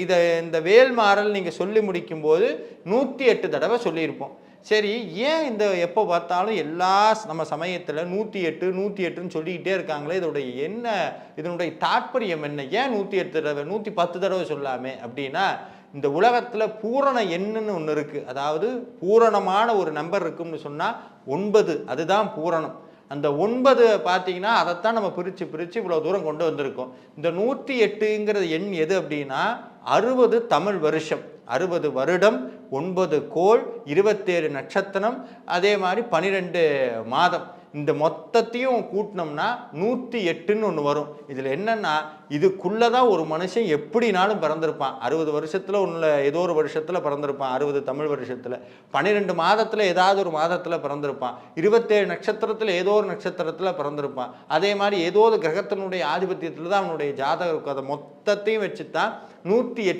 இந்த வேல்மாறல் நீங்கள் சொல்லி முடிக்கும்போது 108 தடவை சொல்லியிருப்போம். சரி, ஏன் இந்த எப்போ பார்த்தாலும் எல்லா நம்ம சமயத்தில் 108 108ன்னு சொல்லிக்கிட்டே இருக்காங்களே, இதனுடைய தாற்பயம் என்ன? ஏன் 108 தடவை 110 தடவை சொல்லாமே அப்படின்னா, இந்த உலகத்தில் பூரண எண்ணுன்னு ஒன்று இருக்குது. அதாவது பூரணமான ஒரு நம்பர் இருக்குன்னு சொன்னால் 9, அதுதான் பூரணம். அந்த 9 பார்த்தீங்கன்னா அதைத்தான் நம்ம பிரித்து இவ்வளோ தூரம் கொண்டு வந்திருக்கோம். இந்த 108ங்கிற எண் எது அப்படின்னா 60 தமிழ் வருஷம், 60 வருடம், 9 கோள், 27 நட்சத்திரம், அதே மாதிரி 12 மாதம். இந்த மொத்தத்தையும் கூட்டினோம்னா 108ன்னு ஒன்று வரும். இதில் என்னன்னா, இதுக்குள்ளதான் ஒரு மனுஷன் எப்படினாலும் பிறந்திருப்பான். 60 வருஷத்துல ஏதோ ஒரு வருஷத்துல பிறந்திருப்பான், 60 தமிழ் வருஷத்துல. 12 மாதத்துல ஏதாவது ஒரு மாதத்துல பிறந்திருப்பான், 27 நட்சத்திரத்துல ஏதோ ஒரு நட்சத்திரத்துல பிறந்திருப்பான். அதே மாதிரி ஏதோ ஒரு கிரகத்தினுடைய ஆதிபத்தியத்துல தான் அவனுடைய ஜாதகம் இருக்கும். அதை மொத்தத்தையும் வச்சுதான் 108